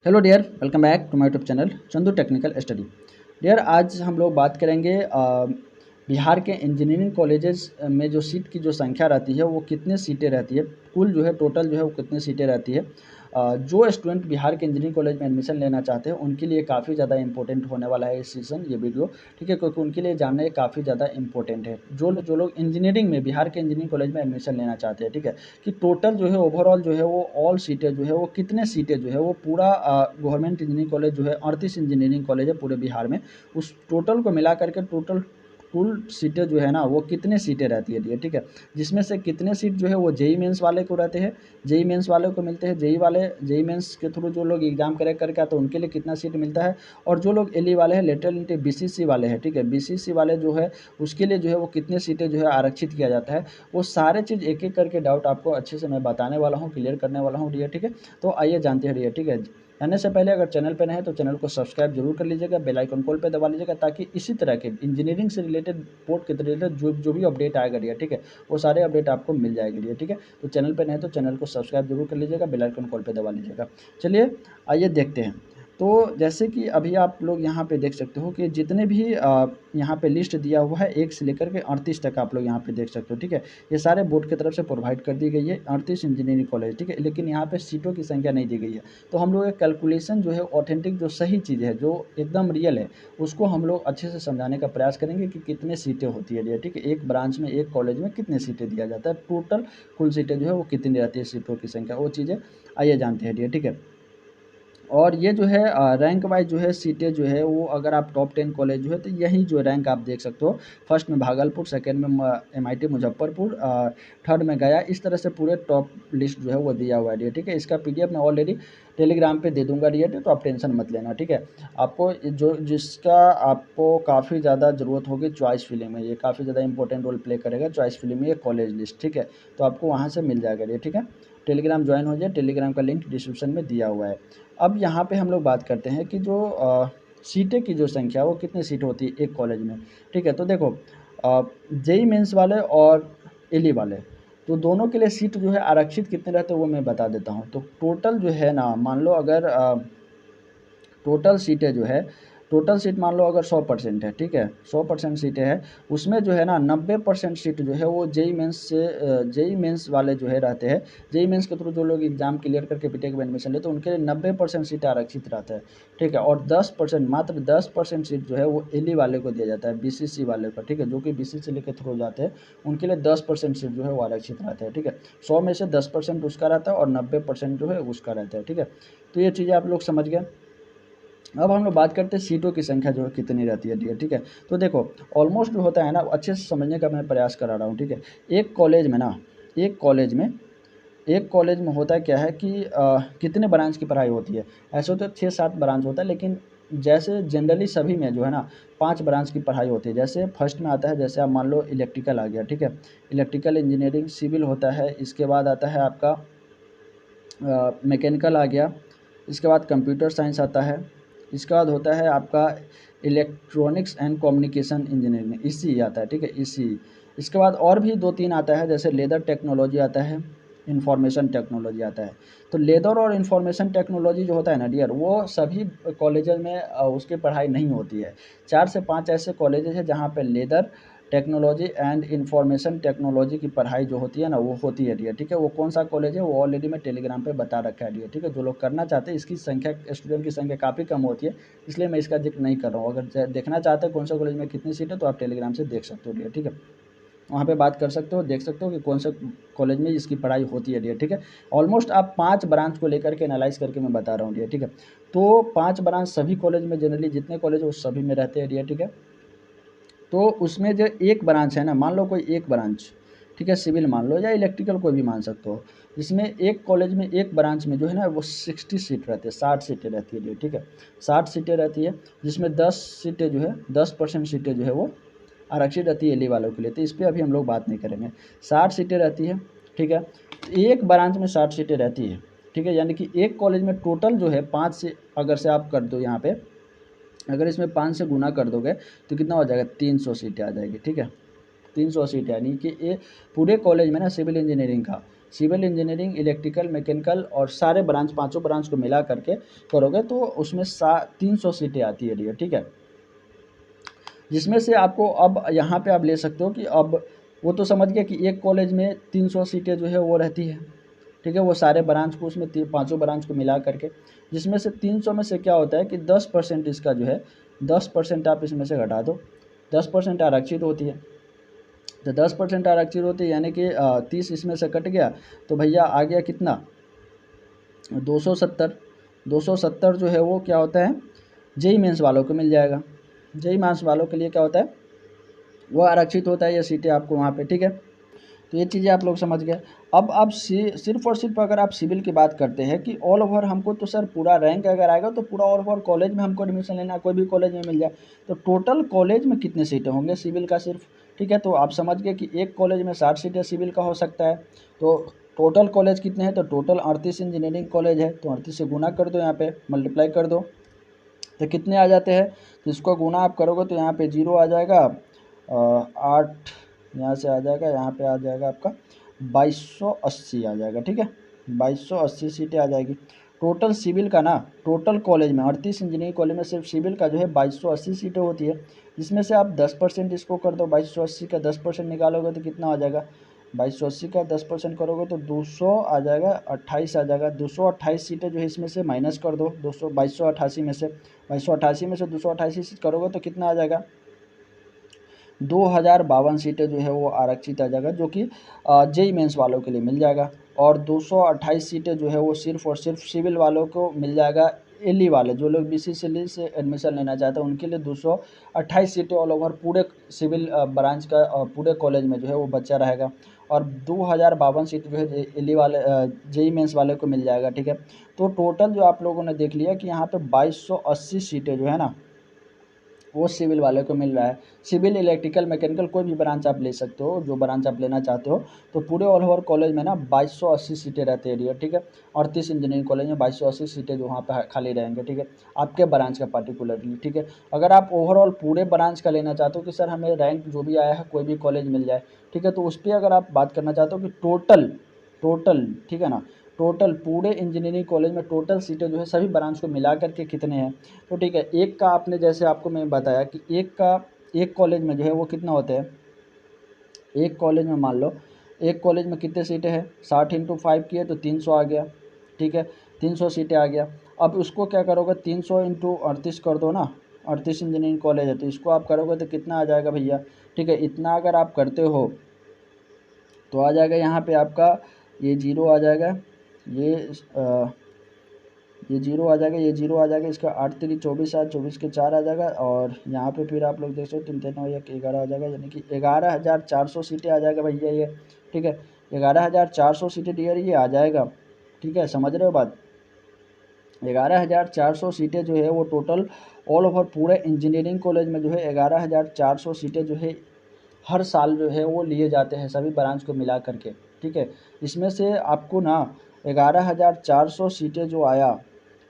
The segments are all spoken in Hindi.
Hello dear, welcome back to my YouTube channel Chandu technical study. Dear, आज हम लोग बात करेंगे बिहार के इंजीनियरिंग कॉलेजेस में जो सीट की जो संख्या रहती है वो कितने सीटें रहती है, कुल जो है टोटल जो है वो कितनी सीटें रहती है। जो स्टूडेंट बिहार के इंजीनियरिंग कॉलेज में एडमिशन लेना चाहते हैं उनके लिए काफ़ी ज़्यादा इंपॉर्टेंट होने वाला है ये सेशन, ये वीडियो। ठीक है, क्योंकि उनके लिए जानना ये काफ़ी ज़्यादा इंपॉर्टेंट है। जो लोग इंजीनियरिंग में बिहार के इंजीनियरिंग कॉलेज में एडमिशन लेना चाहते हैं, ठीक है, कि टोटल जो है ओवरऑल जो है वो ऑल सीटें जो है वो कितने सीटें जो है वो पूरा गवर्नमेंट इंजीनियरिंग कॉलेज जो है 38 इंजीनियरिंग कॉलेज है पूरे बिहार में, उस टोटल को मिला करके टोटल कुल सीटें जो है ना वो कितने सीटें रहती है, ठीक है। जिसमें से कितने सीट जो है वो जेई मेंस वाले को रहते हैं, जेई मेंस वाले को मिलते हैं, जेई मेंस के थ्रू जो लोग एग्जाम क्रैक करके आते हैं उनके लिए कितना सीट मिलता है, और जो लोग एलई वाले हैं, लेटरल एंट्री बीसीसी वाले हैं, ठीक है, बीसीसी वाले जो है उसके लिए जो है वो कितने सीटें जो है आरक्षित किया जाता है। वो सारे चीज़ एक एक करके डाउट आपको अच्छे से मैं बताने वाला हूँ, क्लियर करने वाला हूँ, ठीक है। तो आइए जानते हैं, ठीक है। जानने से पहले अगर चैनल पर नए हैं तो चैनल को सब्सक्राइब जरूर कर लीजिएगा, बेल आइकन कॉल पे दबा लीजिएगा, ताकि इसी तरह के इंजीनियरिंग से रिलेटेड, बोर्ड के रिलेटेड जो भी अपडेट आएगा, ठीक है, वो सारे अपडेट आपको मिल जाएगी, ठीक है। तो चैनल पे नए हैं तो चैनल को सब्सक्राइब जरूर कर लीजिएगा, बेल आइकन कॉल पे दबा लीजिएगा। चलिए आइए देखते हैं। तो जैसे कि अभी आप लोग यहाँ पे देख सकते हो कि जितने भी यहाँ पे लिस्ट दिया हुआ है 1 से लेकर के 38 तक आप लोग यहाँ पे देख सकते हो, ठीक है। ये सारे बोर्ड की तरफ से प्रोवाइड कर दी गई है 38 इंजीनियरिंग कॉलेज, ठीक है, लेकिन यहाँ पे सीटों की संख्या नहीं दी गई है। तो हम लोग एक कैलकुलेशन जो है ऑथेंटिक, जो सही चीज़ है, जो एकदम रियल है, उसको हम लोग अच्छे से समझाने का प्रयास करेंगे कि कितने सीटें होती है, ठीक है। एक ब्रांच में, एक कॉलेज में कितने सीटें दिया जाता है, टोटल कुल सीटें जो है वो कितनी रहती है, सीटों की संख्या, वो चीज़ें आइए जानते हैं, ठीक है। और ये जो है रैंक वाइज जो है सीटें जो है वो, अगर आप टॉप 10 कॉलेज जो है तो यही जो रैंक आप देख सकते हो। फर्स्ट में भागलपुर, सेकंड में एमआईटी मुजफ्फरपुर, थर्ड में गया, इस तरह से पूरे टॉप लिस्ट जो है वो दिया हुआ है, ठीक है। इसका पीडीएफ मैं ऑलरेडी टेलीग्राम पे दे दूंगा, तो आप टेंशन मत लेना, ठीक है। आपको जो जिसका आपको काफ़ी ज़्यादा ज़रूरत होगी चॉइस फिलिंग में, ये काफ़ी ज़्यादा इंपॉर्टेंट रोल प्ले करेगा चॉइस फिलिंग में, ये कॉलेज लिस्ट, ठीक है। तो आपको वहाँ से मिल जाएगा, ठीक है। टेलीग्राम ज्वाइन हो जाए, टेलीग्राम का लिंक डिस्क्रिप्शन में दिया हुआ है। अब यहाँ पे हम लोग बात करते हैं कि जो सीटें की जो संख्या वो कितनी सीट होती है एक कॉलेज में, ठीक है। तो देखो, जेई मेंस वाले और एली वाले, तो दोनों के लिए सीट जो है आरक्षित कितने रहते हैं वो मैं बता देता हूँ। तो टोटल जो है ना, मान लो अगर टोटल सीटें जो है, टोटल सीट मान लो अगर 100% है, ठीक है, 100% सीटें हैं, उसमें जो है ना 90% सीट जो है वो जेई मेंस से, जेई मेंस वाले जो है रहते हैं। जेई मेंस के थ्रू जो लोग एग्जाम क्लियर करके बीटेक में एडमिशन लेते हैं उनके लिए 90% सीट आरक्षित रहता है, ठीक है। और 10%, मात्र 10% सीट जो है वो एली वाले को दिया जाता है, बीसीसी वाले को, ठीक है, जो कि बीसीसी के थ्रू जाते हैं, उनके लिए 10% सीट जो है वो आरक्षित रहता है, ठीक है। 100 में से 10% उसका रहता है और 90% जो है उसका रहता है, ठीक है। तो ये चीज़ें आप लोग समझ गए। अब हम लोग बात करते हैं सीटों की संख्या जो है कितनी रहती है, ठीक है। तो देखो, ऑलमोस्ट जो होता है ना, अच्छे से समझने का मैं प्रयास करा रहा हूँ, ठीक है। एक कॉलेज में ना, एक कॉलेज में एक कॉलेज में होता है क्या है कि कितने ब्रांच की पढ़ाई होती है। ऐसे तो 6-7 ब्रांच होता है, लेकिन जैसे जनरली सभी में जो है ना 5 ब्रांच की पढ़ाई होती है। जैसे फर्स्ट में आता है, जैसे आप मान लो इलेक्ट्रिकल आ गया, ठीक है, इलेक्ट्रिकल इंजीनियरिंग, सिविल होता है, इसके बाद आता है आपका मैकेनिकल आ गया, इसके बाद कंप्यूटर साइंस आता है, इसके बाद होता है आपका इलेक्ट्रॉनिक्स एंड कम्युनिकेशन इंजीनियरिंग, इसी आता है, ठीक है, इसी। इसके बाद और भी 2-3 आता है, जैसे लेदर टेक्नोलॉजी आता है, इंफॉर्मेशन टेक्नोलॉजी आता है। तो लेदर और इंफॉर्मेशन टेक्नोलॉजी जो होता है ना डियर, वो सभी कॉलेजेस में उसकी पढ़ाई नहीं होती है। 4 से 5 ऐसे कॉलेजेस हैं जहाँ पे leather technology and information technology की पढ़ाई जो होती है ना वो होती है, ठीक है। वो कौन सा कॉलेज है वो ऑलरेडी मैं टेलीग्राम पे बता रखा है, ठीक है। जो लोग करना चाहते हैं, इसकी संख्या, स्टूडेंट की संख्या काफ़ी कम होती है, इसलिए मैं इसका जिक्र नहीं कर रहा हूँ। अगर देखना चाहते हैं कौन सा कॉलेज में कितनी सीट है तो आप टेलीग्राम से देख सकते हो, ठीक है। वहाँ पे बात कर सकते हो, देख सकते हो कि कौन से कॉलेज में इसकी पढ़ाई होती है, ठीक है। ऑलमोस्ट आप 5 ब्रांच को लेकर के एनालाइज करके मैं बता रहा हूँ, ठीक है। तो 5 ब्रांच सभी कॉलेज में, जनरली जितने कॉलेज है वो सभी में रहते हैं, ठीक है। तो उसमें जो एक ब्रांच है ना, मान लो कोई एक ब्रांच, ठीक है, सिविल मान लो या इलेक्ट्रिकल कोई भी मान सकते हो, जिसमें एक कॉलेज में, एक ब्रांच में जो है ना वो 60 सीट रहती है, 60 सीटें रहती है, ठीक है, 60 सीटें रहती है, जिसमें 10 सीटें जो है, 10% सीटें जो है वो आरक्षित रहती है एली वालों के लिए। तो इस पर अभी हम लोग बात नहीं करेंगे। 60 सीटें रहती है, ठीक है। तो एक ब्रांच में 60 सीटें रहती है, ठीक है, यानी कि एक कॉलेज में टोटल जो है 5 से, अगर से आप कर दो यहाँ पे, अगर इसमें 5 से गुना कर दोगे तो कितना हो जाएगा, 300 सीटें आ जाएगी, ठीक है। 300 सीट, यानी कि ये पूरे कॉलेज में ना सिविल इंजीनियरिंग का सिविल इंजीनियरिंग, इलेक्ट्रिकल, मैकेनिकल और सारे ब्रांच, पाँचों ब्रांच को मिला करके करोगे तो उसमें 300 सीटें आती है डियर, ठीक है। जिसमें से आपको अब यहाँ पे आप ले सकते हो कि अब वो तो समझ गया कि एक कॉलेज में 300 सीटें जो है वो रहती है, ठीक है, वो सारे ब्रांच को उसमें पाँचों ब्रांच को मिला करके, जिसमें से 300 में से क्या होता है कि 10% इसका जो है 10% आप इसमें से घटा दो, 10% आरक्षित होती है। तो 10% आरक्षित होती है यानी कि 30 इसमें से कट गया तो भैया आ गया कितना, 270। 270 जो है वो क्या होता है, जेई मेंस वालों को मिल जाएगा। जेई मेंस वालों के लिए क्या होता है, वो आरक्षित होता है ये सीटें आपको वहाँ पे, ठीक है। तो ये चीज़ें आप लोग समझ गए। अब आप सिर्फ और सिर्फ अगर आप सिविल की बात करते हैं कि ऑल ओवर हमको तो सर पूरा रैंक अगर आएगा तो पूरा ऑल ओवर कॉलेज में हमको एडमिशन लेना है, कोई भी कॉलेज में मिल जाए, तो टोटल कॉलेज में कितने सीटें होंगे सिविल का सिर्फ, ठीक है। तो आप समझ गए कि एक कॉलेज में 60 सीटें सिविल का हो सकता है। तो टोटल कॉलेज कितने हैं, तो टोटल 38 इंजीनियरिंग कॉलेज है, तो 38 से गुना कर दो, यहाँ पे मल्टीप्लाई कर दो, तो कितने आ जाते हैं। तो इसको गुना आप करोगे तो यहाँ पे 0 आ जाएगा, 8 यहाँ से आ जाएगा, यहाँ पे आ जाएगा आपका 2280 आ जाएगा, ठीक है। 2280 सीटें आ जाएगी टोटल सिविल का ना, टोटल कॉलेज में 38 इंजीनियरिंग कॉलेज में सिर्फ सिविल का जो है 2280 सीटें होती है। जिसमें से आप 10% इसको कर दो, 2280 का 10% निकालोगे तो कितना आ जाएगा, 2280 का 10% करोगे तो 200 आ जाएगा, 28 आ जाएगा। 228 सीटें जो है इसमें से माइनस कर दो, 2288 में से, 2288 में से 288 करोगे तो कितना आ जाएगा, 2052 सीटें जो है वो आरक्षित आ जाएगा, जो कि जेई मेंस वालों के लिए मिल जाएगा। और 228 सीटें जो है वो सिर्फ और सिर्फ सिविल वालों को मिल जाएगा। एलई वाले जो लोग बीसीसीएल से एडमिशन लेना चाहते हैं उनके लिए 228 सीटें ऑल ओवर पूरे सिविल ब्रांच का पूरे कॉलेज में जो है वो बचा रहेगा। और 2052 सीट जो है एलई वाले जेई मेंस वाले को मिल जाएगा, ठीक है। तो टोटल जो आप लोगों ने देख लिया कि यहाँ पे 2280 सीटें जो है ना वो सिविल वाले को मिल रहा है। सिविल, इलेक्ट्रिकल, मैकेनिकल कोई भी ब्रांच आप ले सकते हो, जो ब्रांच आप लेना चाहते हो। तो पूरे ऑल ओवर कॉलेज में ना 2280 सीटें रहती है डियर, ठीक है। 38 इंजीनियरिंग कॉलेज में 2280 सीटें जो वहाँ पे खाली रहेंगे, ठीक है, आपके ब्रांच का पार्टिकुलरली, ठीक है। अगर आप ओवरऑल पूरे ब्रांच का लेना चाहते हो कि सर हमें रैंक जो भी आया है कोई भी कॉलेज मिल जाए, ठीक है, तो उस पर अगर आप बात करना चाहते हो कि टोटल टोटल ठीक है ना, टोटल पूरे इंजीनियरिंग कॉलेज में टोटल सीटें जो है सभी ब्रांच को मिला करके कितने हैं, तो ठीक है, एक का आपने जैसे आपको मैं बताया कि एक कॉलेज में जो है वो कितना होता है, एक कॉलेज में मान लो एक कॉलेज में कितने सीटें हैं, 60 इंटू 5 किए तो 300 आ गया, ठीक है, 300 सीटें आ गया। अब उसको क्या करोगे, 300 इंटू 38 कर दो ना, 38 इंजीनियरिंग कॉलेज है तो इसको आप करोगे तो कितना आ जाएगा भैया, ठीक है। इतना अगर आप करते हो तो आ जाएगा यहाँ पे आपका ये जीरो आ जाएगा, ये ये जीरो आ जाएगा, ये जीरो आ जाएगा, इसका 8 3 24 8 24 के 4 आ जाएगा। और यहाँ पे फिर आप लोग देख सकते हो 3 3 9 1 11 आ जाएगा, यानी कि 11,400 सीटें आ जाएगा भैया ये, ठीक है। 11,400 सीटें डियर ये आ जाएगा, ठीक है, समझ रहे हो बात। 11,400 सीटें जो है वो टोटल ऑल ओवर पूरे इंजीनियरिंग कॉलेज में जो है 11,400 सीटें जो है हर साल जो है वो लिए जाते हैं सभी ब्रांच को मिला करके, ठीक है। इसमें से आपको ना 11,400 सीटें जो आया,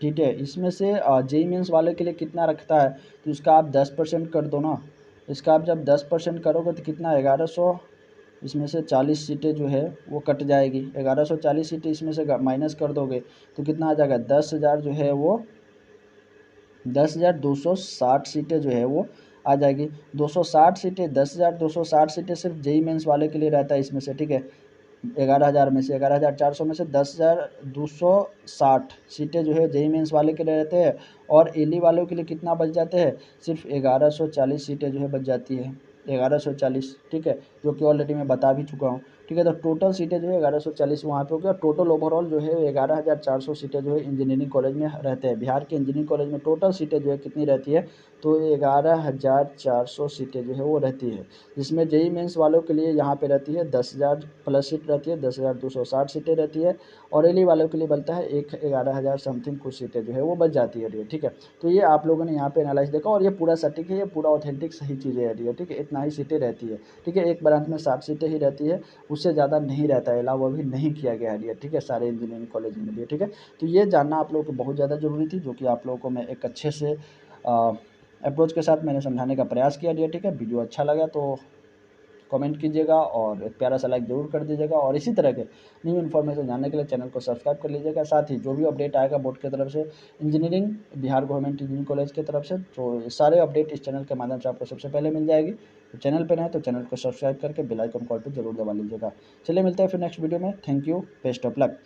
ठीक है, इसमें से जेई मेंस वाले के लिए कितना रखता है, तो इसका आप 10% कर दो ना। इसका आप जब 10% करोगे तो कितना, 1100, इसमें से 40 सीटें जो है वो कट जाएगी, 1140 सीटें इसमें से माइनस कर दोगे तो कितना आ जाएगा, 10,000 जो है वो 10,260 सीटें जो है वो आ जाएगी। 260 सीटें, 10,260 सीटें सिर्फ जेई मेंस वाले के लिए रहता है इसमें से, ठीक है। 11,000 में से 11,400 में से 10,260 सीटें जो है जेई मेंस वाले के लिए रहते हैं। और एली वालों के लिए कितना बच जाते हैं, सिर्फ 1140 सीटें जो है बच जाती है, 1140, ठीक है, जो कि ऑलरेडी मैं बता भी चुका हूँ, ठीक है। तो टोटल सीटें जो है 1140 वहाँ पे हो गया। टोटल ओवरऑल जो है 11,400 सीटें जो है इंजीनियरिंग कॉलेज में रहते हैं। बिहार के इंजीनियरिंग कॉलेज में टोटल सीटें जो है कितनी रहती है, तो 11,400 सीटें जो है वो रहती है। जिसमें जेई मेंस वालों के लिए यहाँ पे रहती है 10,000 प्लस सीट रहती है, 10,260 सीटें रहती है। और एली वालों के लिए बनता है 11,000 समथिंग कुछ सीटें जो है वो बच जाती है डियर, ठीक है। तो ये आप लोगों ने यहाँ पे एनालाइज देखा और ये पूरा सटीक है, ये पूरा ऑथेंटिक सही चीज़ें है डियर, ठीक है। इतना ही सीटें रहती है, ठीक है, एक ब्रांच में 60 सीटें ही रहती है, उससे ज़्यादा नहीं रहता है, अलावा भी नहीं किया गया है डियर, ठीक है, सारे इंजीनियरिंग कॉलेज में डियर, ठीक है। तो ये जानना आप लोगों को बहुत ज़्यादा ज़रूरी थी, जो कि आप लोगों को मैं एक अच्छे से अप्रोच के साथ मैंने समझाने का प्रयास किया डियर, ठीक है। वीडियो अच्छा लगा तो कमेंट कीजिएगा और एक प्यारा सा लाइक ज़रूर कर दीजिएगा और इसी तरह के न्यू इन्फॉर्मेशन जानने के लिए चैनल को सब्सक्राइब कर लीजिएगा। साथ ही जो भी अपडेट आएगा बोर्ड की तरफ से engineering Bihar government engineering college की तरफ से, तो सारे अपडेट इस चैनल के माध्यम से आपको सबसे पहले मिल जाएगी। तो चैनल पर नए तो चैनल को सब्सक्राइब करके बेल आइकन कॉल पर जरूर दबा लीजिएगा। चलिए मिलते हैं फिर नेक्स्ट वीडियो में। Thank you, best of luck.